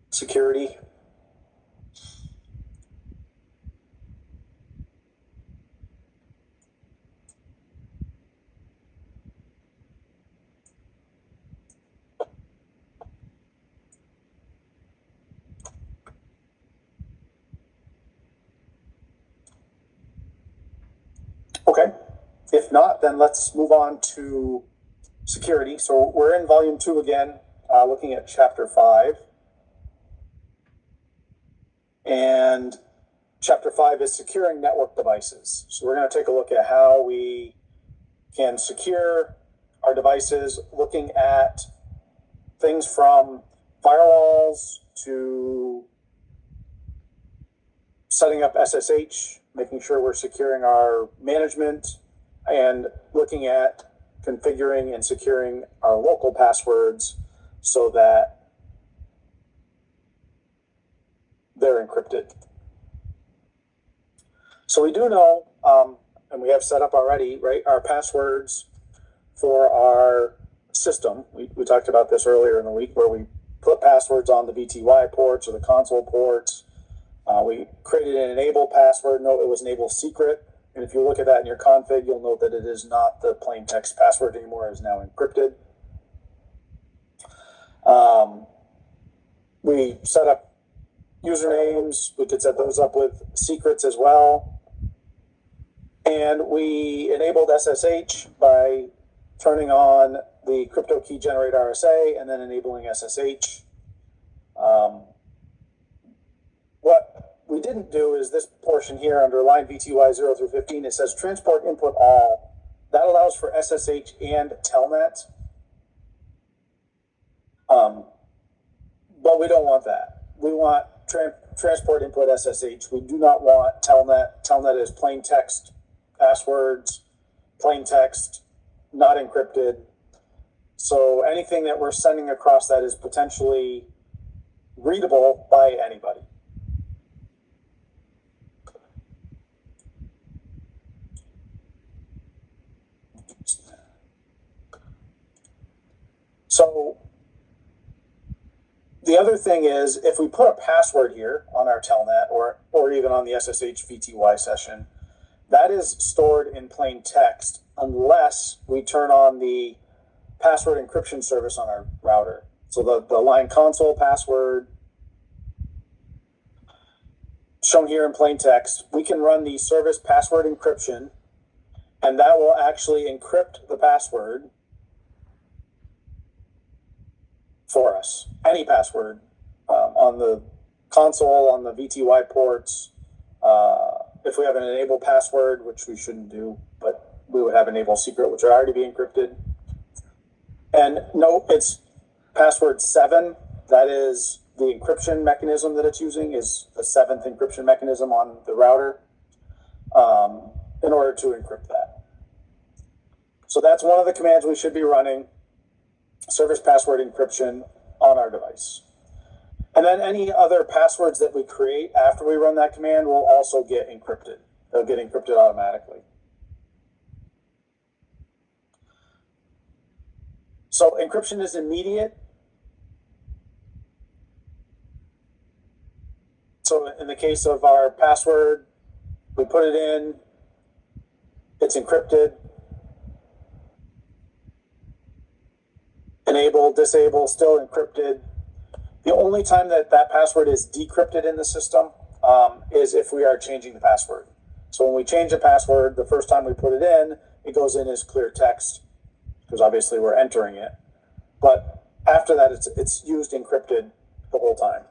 security. Okay, if not, then let's move on to security. So we're in volume 2 again, looking at chapter 5. And chapter 5 is securing network devices. So we're going to take a look at how we can secure our devices, looking at things from firewalls to setting up SSH, making sure we're securing our management, and looking at configuring and securing our local passwords so that they're encrypted. So we do know, and we have set up already, right, our passwords for our system. We talked about this earlier in the week, where we put passwords on the VTY ports or the console ports. We created an enable password. Note it was enable secret. And if you look at that in your config, you'll note that it is not the plain text password anymore. It is now encrypted. We set up usernames. We could set those up with secrets as well. And we enabled SSH by turning on the crypto key generate RSA and then enabling SSH. What we didn't do is this portion here under line VTY 0 through 15. It says transport input all. That allows for SSH and Telnet. But we don't want that. We want transport input SSH. We do not want Telnet. Telnet is plain text passwords, plain text, not encrypted. So anything that we're sending across that is potentially readable by anybody. So the other thing is, if we put a password here on our Telnet or even on the SSH VTY session, that is stored in plain text unless we turn on the password encryption service on our router. So the line console password shown here in plain text, we can run the service password encryption, and that will actually encrypt the password for us. Any password on the console, on the VTY ports. If we have an enable password, which we shouldn't do, but we would have enable secret, which would already be encrypted. And note, it's password 7. That is the encryption mechanism that it's using, is the 7th encryption mechanism on the router in order to encrypt that. So that's one of the commands we should be running, service password encryption on our device. And then any other passwords that we create after we run that command will also get encrypted. They'll get encrypted automatically. So encryption is immediate. So in the case of our password, we put it in, it's encrypted. Enable, disable, still encrypted. The only time that that password is decrypted in the system is if we are changing the password. So when we change a password, the first time we put it in, it goes in as clear text, because obviously we're entering it. But after that, it's used encrypted the whole time.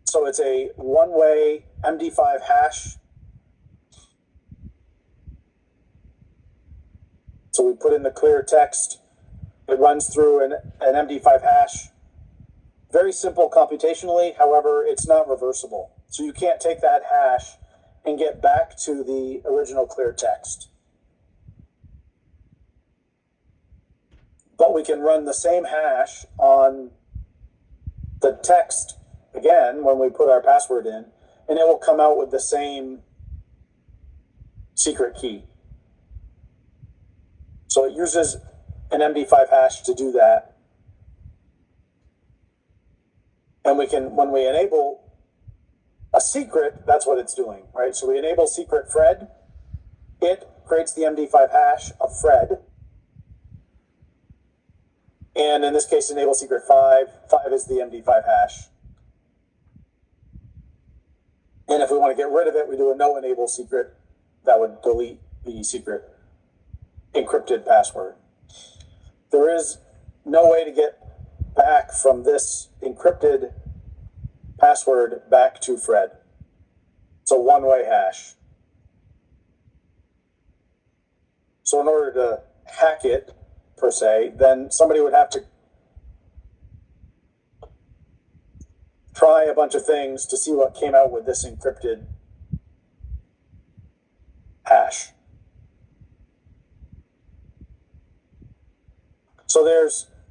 So it's a one-way MD5 hash. So we put in the clear text. It runs through an MD5 hash. Very simple computationally. However, it's not reversible. So you can't take that hash and get back to the original clear text. But we can run the same hash on the text again when we put our password in, and it will come out with the same secret key. So it uses an MD5 hash to do that. And we can, when we enable a secret, that's what it's doing, right? So we enable secret Fred. It creates the MD5 hash of Fred. And in this case, enable secret 5. 5 is the MD5 hash. And if we want to get rid of it, we do a no enable secret. That would delete the secret encrypted password. There is no way to get back from this encrypted password back to Fred. It's a one-way hash. So in order to hack it, per se, then somebody would have to try a bunch of things to see what came out with this encrypted hash. So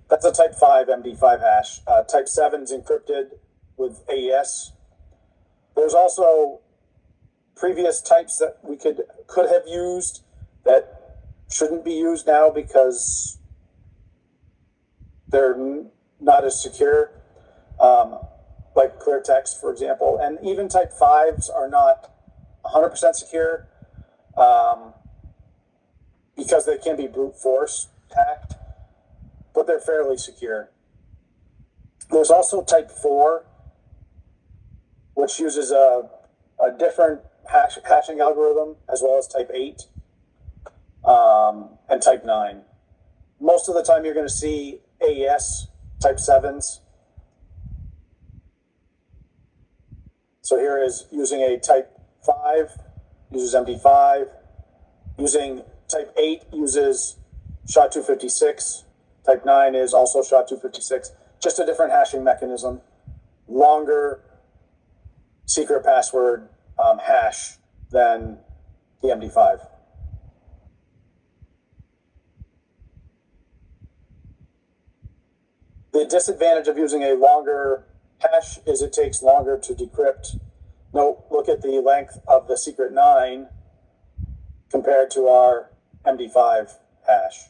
that's a type 5 MD5 hash. Type 7 is encrypted with AES. There's also previous types that we could have used that shouldn't be used now because they're not as secure, like clear text, for example. And even type 5s are not 100% secure because they can be brute force hacked, but they're fairly secure. There's also type 4, which uses a different hashing algorithm, as well as type 8 and type 9. Most of the time you're going to see AES type 7s. So here is using a type 5, uses MD5. Using type 8 uses SHA-256. Type 9 is also SHA-256. Just a different hashing mechanism. Longer secret password hash than the MD5. The disadvantage of using a longer hash is it takes longer to decrypt. Note, look at the length of the secret 9 compared to our MD5 hash.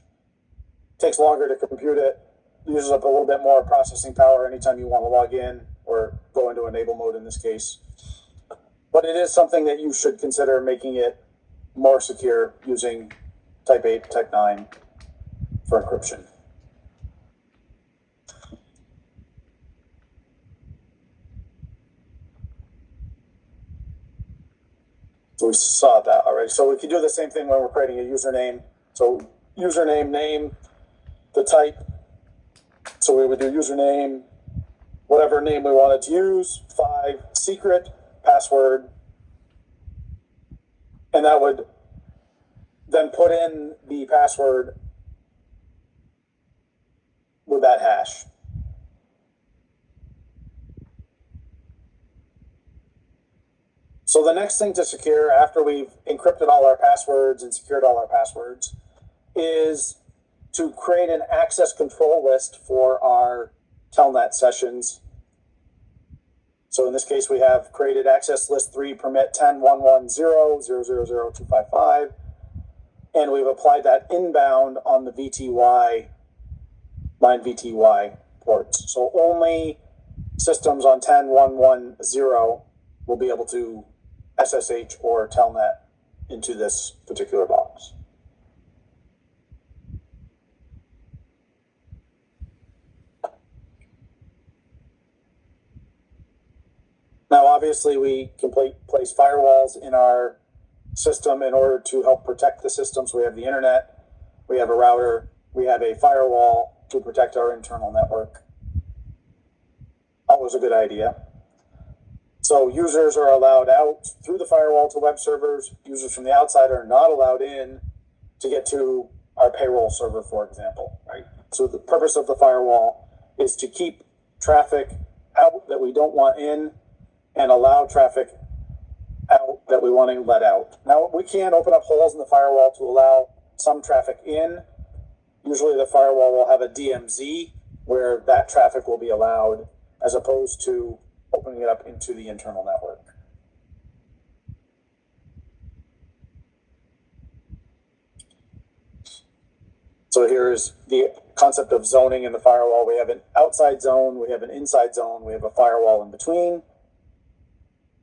It takes longer to compute it, uses up a little bit more processing power anytime you want to log in or go into enable mode in this case. But it is something that you should consider making it more secure using type 8, type 9 for encryption. So we saw that already. So we can do the same thing when we're creating a username. So username, name, the type. So we would do username, whatever name we wanted to use, 5, secret, password. And that would then put in the password with that hash. So the next thing to secure after we've encrypted all our passwords and secured all our passwords is to create an access control list for our Telnet sessions. So in this case, we have created access list 3 permit 10.110.000.255, and we've applied that inbound on the VTY, line VTY ports. So only systems on 10.110 will be able to SSH or Telnet into this particular box. Now, obviously, we can place firewalls in our system in order to help protect the system. So we have the internet, we have a router, we have a firewall to protect our internal network. Always a good idea. So users are allowed out through the firewall to web servers. Users from the outside are not allowed in to get to our payroll server, for example, right? So the purpose of the firewall is to keep traffic out that we don't want in and allow traffic out that we want to let out. Now, we can open up holes in the firewall to allow some traffic in. Usually the firewall will have a DMZ where that traffic will be allowed as opposed to opening it up into the internal network. So here's the concept of zoning in the firewall. We have an outside zone, we have an inside zone, we have a firewall in between.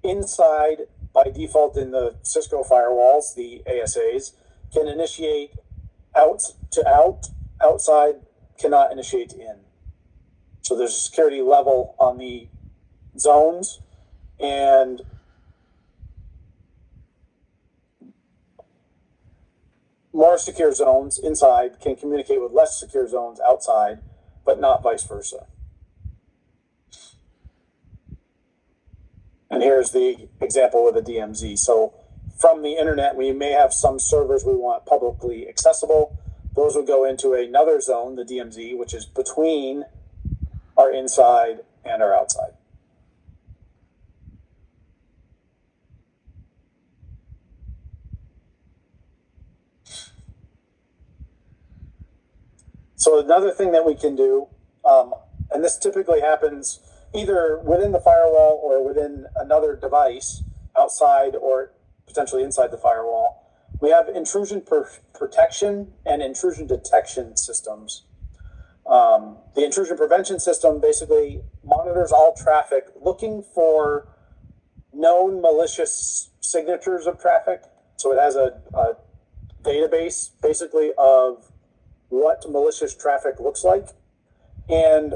Inside, by default in the Cisco firewalls, the ASAs, can initiate out to out, outside cannot initiate in. So there's a security level on the zones, and more secure zones inside can communicate with less secure zones outside, but not vice versa. And here's the example with a DMZ. So from the internet, we may have some servers we want publicly accessible. Those will go into another zone, the DMZ, which is between our inside and our outside. So another thing that we can do, and this typically happens either within the firewall or within another device outside or potentially inside the firewall, we have intrusion protection and intrusion detection systems. The intrusion prevention system basically monitors all traffic looking for known malicious signatures of traffic. So it has a database basically of what malicious traffic looks like, and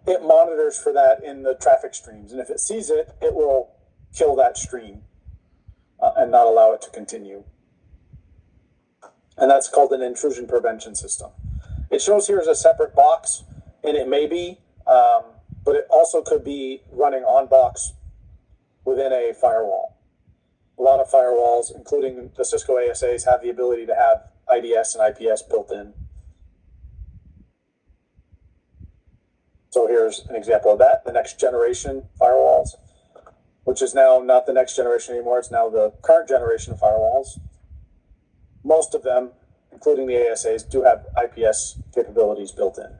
it monitors for that in the traffic streams. And if it sees it, it will kill that stream and not allow it to continue. And that's called an intrusion prevention system. It shows here as a separate box, and it may be, but it also could be running on box within a firewall. A lot of firewalls, including the Cisco ASAs, have the ability to have IDS and IPS built in. So here's an example of that, the next generation firewalls, which is now not the next generation anymore, it's now the current generation of firewalls. Most of them, including the ASAs, do have IPS capabilities built in.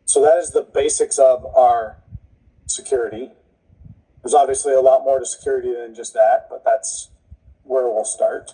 So that is the basics of our security. There's obviously a lot more to security than just that, but that's where we'll start.